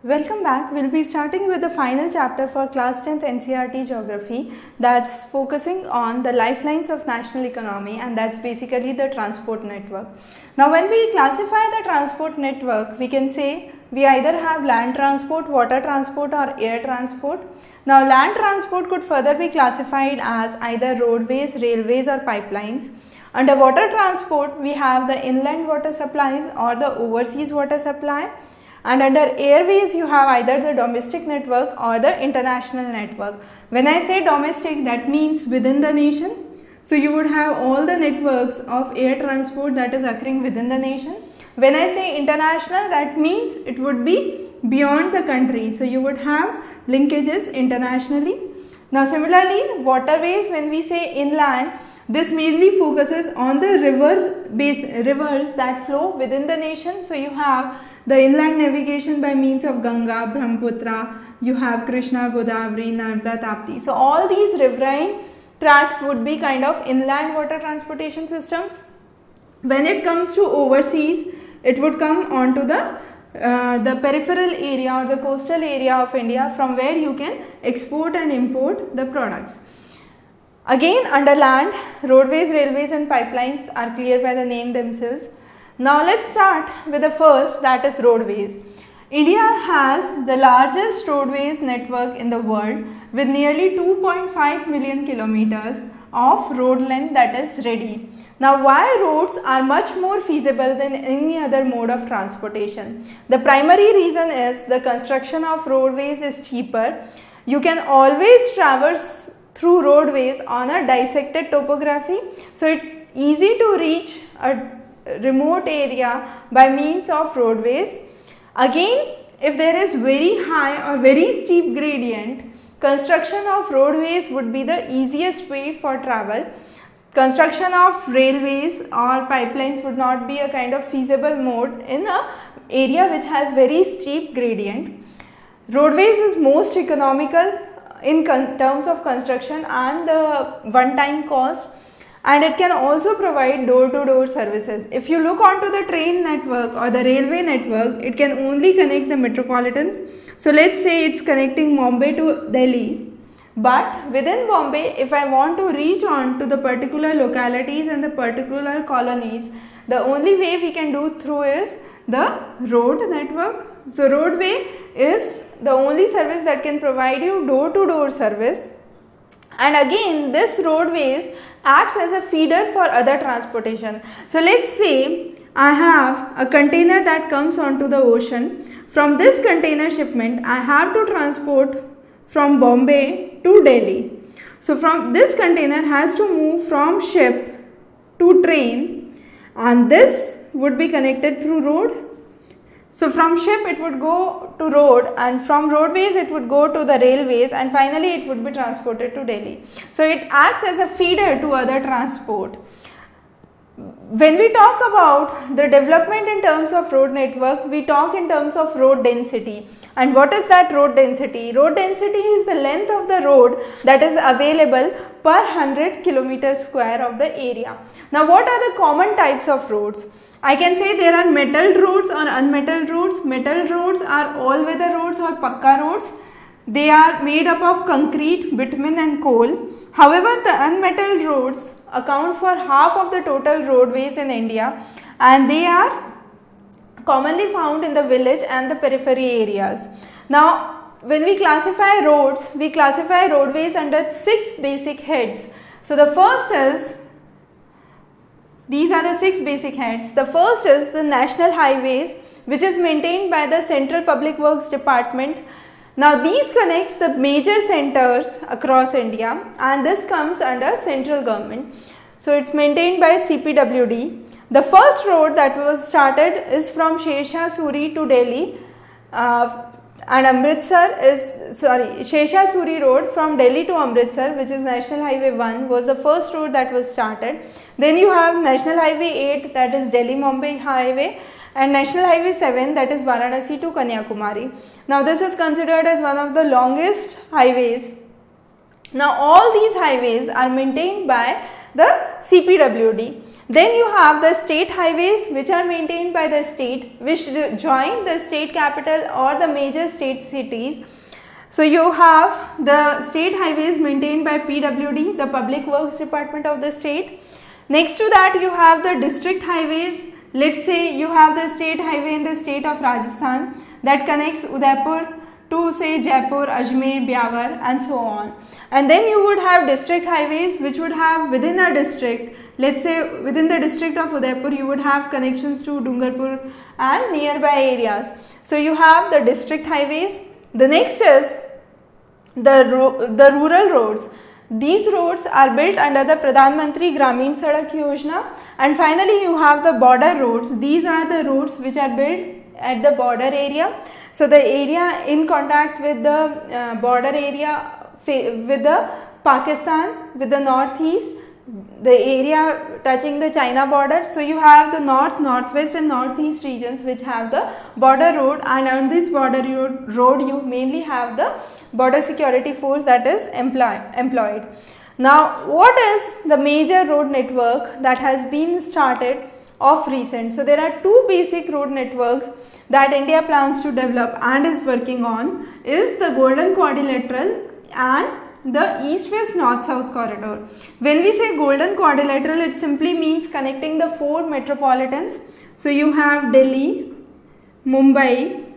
Welcome back. We'll be starting with the final chapter for class 10th NCERT Geography, that's focusing on the lifelines of national economy, and that's basically the transport network. Now when we classify the transport network, we can say we either have land transport, water transport or air transport. Now land transport could further be classified as either roadways, railways or pipelines. Under water transport, we have the inland water supplies or the overseas water supply. And under airways, you have either the domestic network or the international network. When I say domestic, that means within the nation. So you would have all the networks of air transport that is occurring within the nation. When I say international, that means it would be beyond the country. So you would have linkages internationally. Now similarly, waterways, when we say inland, this mainly focuses on the rivers that flow within the nation. So you have the inland navigation by means of Ganga, Brahmaputra, you have Krishna, Godavari, Narmada, Tapti. So all these riverine tracks would be kind of inland water transportation systems. When it comes to overseas, it would come onto the peripheral area or the coastal area of India, from where you can export and import the products. Again, under land, roadways, railways and pipelines are clear by the name themselves. Now let's start with the first, that is roadways. India has the largest roadways network in the world with nearly 2.5 million kilometers of road length that is ready. Now why roads are much more feasible than any other mode of transportation? The primary reason is the construction of roadways is cheaper. You can always traverse through roadways on a dissected topography, so it's easy to reach a remote area by means of roadways. Again, if there is very high or very steep gradient, construction of roadways would be the easiest way for travel. Construction of railways or pipelines would not be a kind of feasible mode in an area which has very steep gradient. Roadways is most economical in terms of construction and the one-time cost, and it can also provide door-to-door services. If you look onto the train network or the railway network, it can only connect the metropolitans. So let's say it's connecting Bombay to Delhi, but within Bombay, if I want to reach on to the particular localities and the particular colonies, the only way we can do through is the road network. So roadway is the only service that can provide you door-to-door service. And again, this roadways acts as a feeder for other transportation. So let's say I have a container that comes onto the ocean. From this container shipment, I have to transport from Bombay to Delhi. So from this container has to move from ship to train, and this would be connected through road. So from ship it would go to road, and from roadways it would go to the railways, and finally it would be transported to Delhi. So it acts as a feeder to other transport. When we talk about the development in terms of road network, we talk in terms of road density. And what is that road density? Road density is the length of the road that is available per 100 kilometers square of the area. Now what are the common types of roads? I can say there are metalled roads or unmetalled roads. Metalled roads are all-weather roads or pakka roads. They are made up of concrete, bitumen and coal. However, the unmetalled roads account for half of the total roadways in India, and they are commonly found in the village and the periphery areas. Now, when we classify roads, we classify roadways under 6 basic heads. So the first is, these are the 6 basic heads. The first is the national highways, which is maintained by the Central Public Works Department. Now these connects the major centers across India, and this comes under central government. So it's maintained by CPWD. The first road that was started is from Sher-Shah Suri to Delhi, and Sher-Shah Suri Road from Delhi to Amritsar, which is National Highway 1, was the first road that was started. Then you have National Highway 8, that is Delhi-Mumbai Highway, and National Highway 7, that is Varanasi to Kanyakumari. Now this is considered as one of the longest highways. Now all these highways are maintained by the CPWD. Then you have the state highways which are maintained by the state, which join the state capital or the major state cities. So you have the state highways maintained by PWD, the Public Works Department of the state. Next to that you have the district highways. Let's say you have the state highway in the state of Rajasthan that connects Udaipur to say Jaipur, Ajmer, Byawar and so on. And then you would have district highways which would have within a district, let's say within the district of Udaipur you would have connections to Dungarpur and nearby areas. So you have the district highways. The next is the rural roads. These roads are built under the Pradhan Mantri Gramin Sadak Yojana. And finally you have the border roads. These are the roads which are built at the border area. So the area in contact with the border area with the Pakistan, with the northeast, the area touching the China border. So you have the north, northwest and northeast regions which have the border road, and on this border road you mainly have the border security force that is employed. Now what is the major road network that has been started of recent? So there are two basic road networks that India plans to develop and is working on, is the Golden Quadrilateral and the East-West North-South corridor. When we say Golden Quadrilateral, it simply means connecting the four metropolitans. So you have Delhi, Mumbai,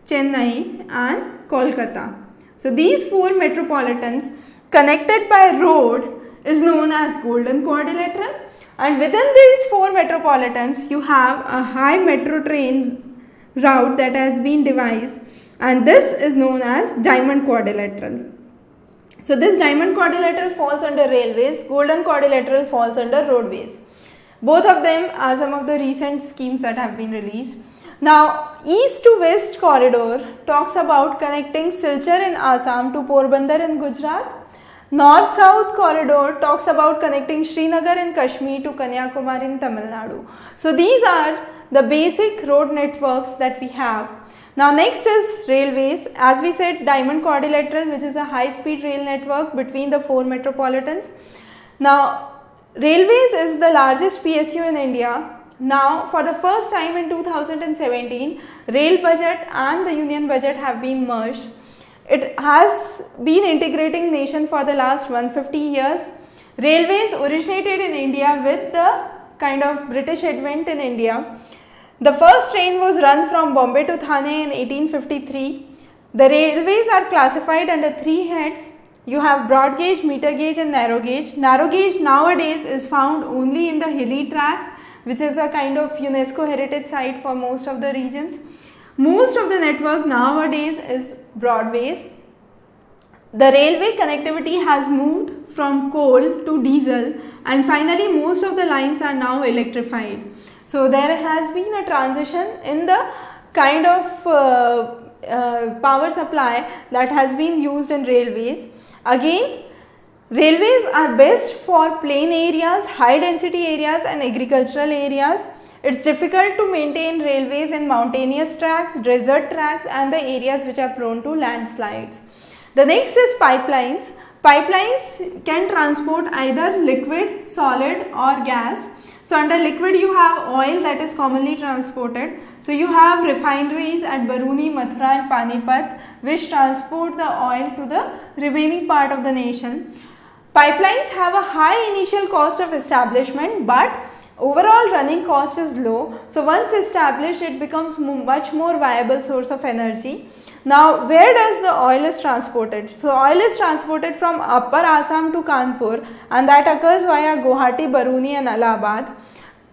Chennai and Kolkata. So these four metropolitans connected by road is known as Golden Quadrilateral, and within these four metropolitans you have a high metro train route that has been devised, and this is known as Diamond Quadrilateral. So this Diamond Quadrilateral falls under railways, Golden Quadrilateral falls under roadways. Both of them are some of the recent schemes that have been released. Now East to West corridor talks about connecting Silchar in Assam to Porbandar in Gujarat. North-South corridor talks about connecting Srinagar in Kashmir to Kanyakumari in Tamil Nadu. So these are the basic road networks that we have. Now next is railways. As we said, Diamond Quadrilateral, which is a high-speed rail network between the four metropolitans. Now railways is the largest PSU in India. Now for the first time in 2017, rail budget and the union budget have been merged. It has been integrating nation for the last 150 years. Railways originated in India with the kind of British advent in India. The first train was run from Bombay to Thane in 1853. The railways are classified under three heads. You have broad gauge, meter gauge and narrow gauge. Narrow gauge nowadays is found only in the hilly tracts, which is a kind of UNESCO heritage site for most of the regions. Most of the network nowadays is broadways. The railway connectivity has moved from coal to diesel, and finally most of the lines are now electrified. So there has been a transition in the kind of power supply that has been used in railways. Again, railways are best for plain areas, high density areas and agricultural areas. It's difficult to maintain railways in mountainous tracts, desert tracts and the areas which are prone to landslides. The next is pipelines. Pipelines can transport either liquid, solid or gas. So under liquid you have oil that is commonly transported. So you have refineries at Baruni, Mathura and Panipat which transport the oil to the remaining part of the nation. Pipelines have a high initial cost of establishment, but overall running cost is low. So once established, it becomes much more viable source of energy. Now where does the oil is transported? So oil is transported from Upper Assam to Kanpur, and that occurs via Guwahati, Baruni and Allahabad.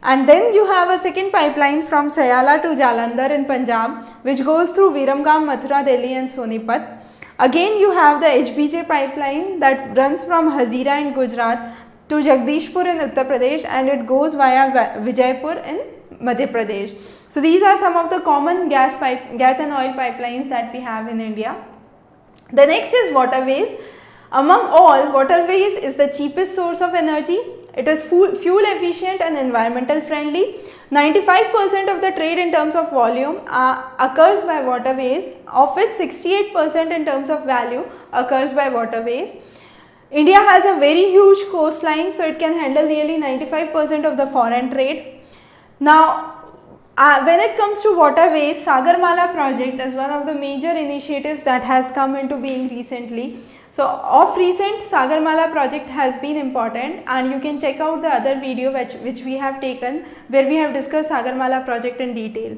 And then you have a second pipeline from Sayala to Jalandhar in Punjab, which goes through Viramgam, Mathura, Delhi and Sonipat. Again you have the HBJ pipeline that runs from Hazira in Gujarat to Jagdishpur in Uttar Pradesh, and it goes via Vijaypur in Madhya Pradesh. So these are some of the common gas and oil pipelines that we have in India. The next is waterways. Among all, waterways is the cheapest source of energy. It is fuel efficient and environmental friendly. 95% of the trade in terms of volume occurs by waterways, of which 68% in terms of value occurs by waterways. India has a very huge coastline, so it can handle nearly 95% of the foreign trade. Now, when it comes to waterways, Sagarmala project is one of the major initiatives that has come into being recently. So, of recent, Sagarmala project has been important, and you can check out the other video which we have taken, where we have discussed Sagarmala project in detail.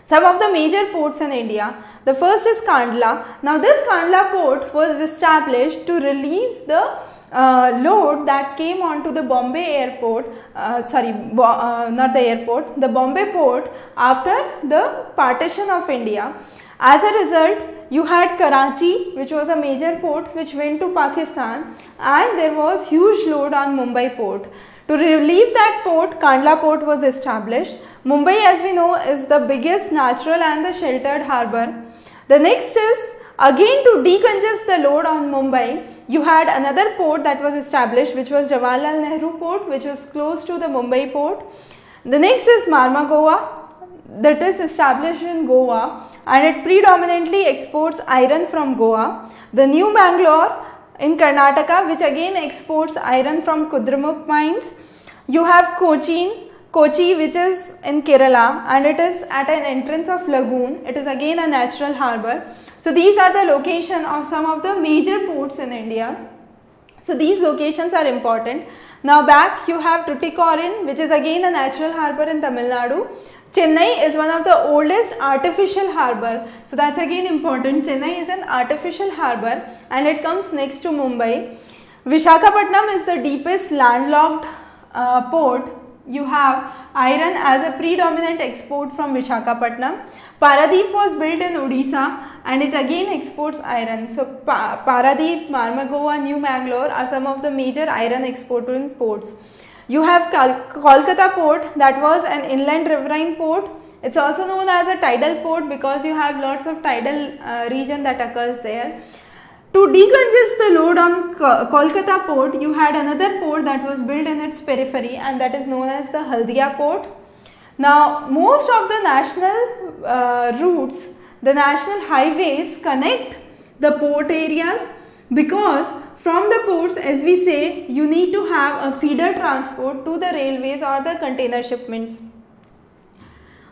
Some of the major ports in India. The first is Kandla. Now this Kandla port was established to relieve the load that came onto the Bombay airport, not the airport, the Bombay port after the partition of India. As a result, you had Karachi, which was a major port which went to Pakistan, and there was huge load on Mumbai port. To relieve that port, Kandla port was established. Mumbai, as we know, is the biggest natural and the sheltered harbour. The next is, again to decongest the load on Mumbai, you had another port that was established, which was Jawaharlal Nehru port, which was close to the Mumbai port. The next is Marmagao, that is established in Goa, and it predominantly exports iron from Goa. The New Bangalore in Karnataka, which again exports iron from Kudremukh mines. You have Kochi, which is in Kerala, and it is at an entrance of lagoon. It is again a natural harbour. So these are the location of some of the major ports in India. So these locations are important. Now back you have Tuticorin, which is again a natural harbour in Tamil Nadu. Chennai is one of the oldest artificial harbour. So that's again important. Chennai is an artificial harbour and it comes next to Mumbai. Visakhapatnam is the deepest landlocked port. You have iron as a predominant export from Visakhapatnam. Paradeep was built in Odisha and it again exports iron. So Paradeep, Marmagao, New Bangalore are some of the major iron exporting ports. You have Kolkata port, that was an inland riverine port. It's also known as a tidal port because you have lots of tidal region that occurs there. To decongest the load on Kolkata port, you had another port that was built in its periphery, and that is known as the Haldia port. Now, most of the national routes, the national highways connect the port areas, because from the ports, as we say, you need to have a feeder transport to the railways or the container shipments.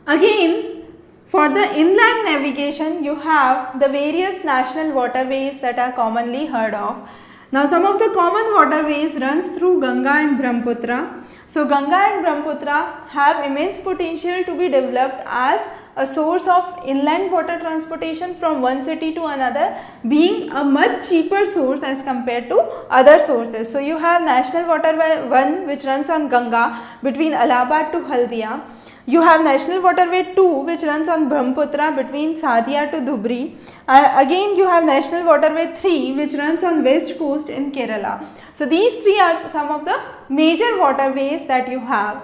Again, for the inland navigation, you have the various national waterways that are commonly heard of. Now, some of the common waterways runs through Ganga and Brahmaputra. So, Ganga and Brahmaputra have immense potential to be developed as a source of inland water transportation from one city to another, being a much cheaper source as compared to other sources. So, you have National Waterway 1 which runs on Ganga between Allahabad to Haldia. You have National Waterway 2 which runs on Brahmaputra between Sadia to Dhubri, and again you have National Waterway 3 which runs on west coast in Kerala. So these three are some of the major waterways that you have.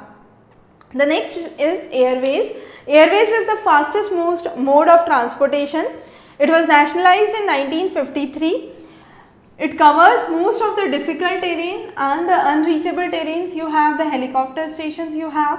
The next is airways. Airways is the fastest most mode of transportation. It was nationalized in 1953. It covers most of the difficult terrain and the unreachable terrains. You have the helicopter stations you have.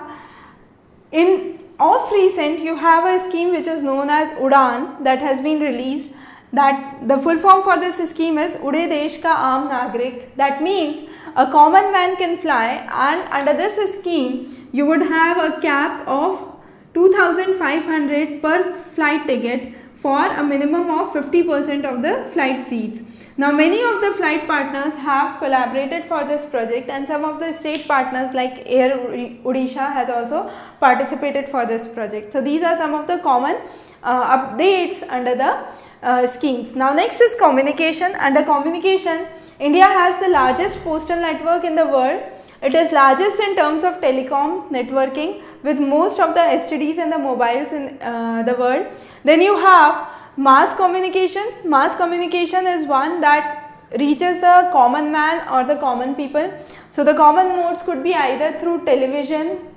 Of recent, you have a scheme which is known as Udan that has been released. That the full form for this scheme is Ude Desh Ka Aam Nagrik. That means a common man can fly, and under this scheme, you would have a cap of 2,500 per flight ticket for a minimum of 50% of the flight seats. Now, many of the flight partners have collaborated for this project, and some of the state partners like Air Odisha has also participated for this project. So, these are some of the common updates under the schemes. Now, next is communication. Under communication, India has the largest postal network in the world. It is largest in terms of telecom networking, with most of the STDs and the mobiles in the world. Then you have mass communication. Mass communication is one that reaches the common man or the common people. So the common modes could be either through television,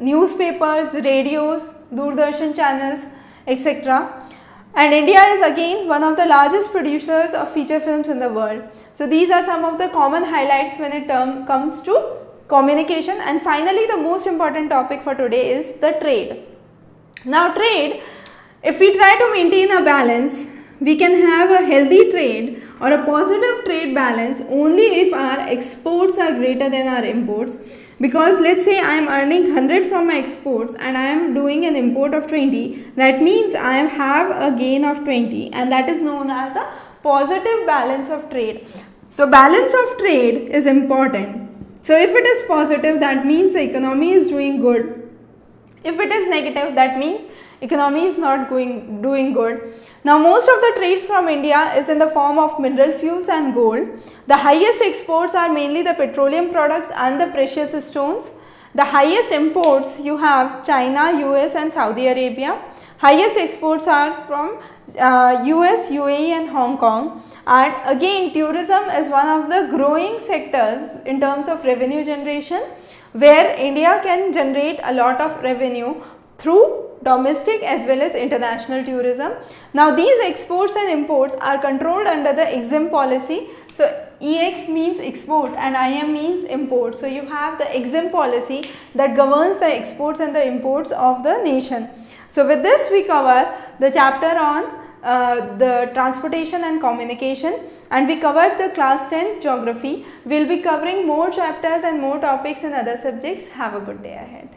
newspapers, radios, Doordarshan channels, etc. And India is again one of the largest producers of feature films in the world. So these are some of the common highlights when it comes to communication. And finally, the most important topic for today is the trade. Now, trade, if we try to maintain a balance, we can have a healthy trade or a positive trade balance only if our exports are greater than our imports. Because let's say I am earning 100 from my exports and I am doing an import of 20, that means I have a gain of 20, and that is known as a positive balance of trade. So balance of trade is important. So if it is positive, that means the economy is doing good. If it is negative, that means economy is not doing good. Now most of the trades from India is in the form of mineral fuels and gold. The highest exports are mainly the petroleum products and the precious stones. The highest imports you have China, US and Saudi Arabia. Highest exports are from US, UAE and Hong Kong. And again, tourism is one of the growing sectors in terms of revenue generation, where India can generate a lot of revenue through domestic as well as international tourism. Now these exports and imports are controlled under the EXIM policy. So EX means export and IM means import. So you have the EXIM policy that governs the exports and the imports of the nation. So with this we cover the chapter on the transportation and communication, and we covered the class 10 geography. We will be covering more chapters and more topics in other subjects. Have a good day ahead.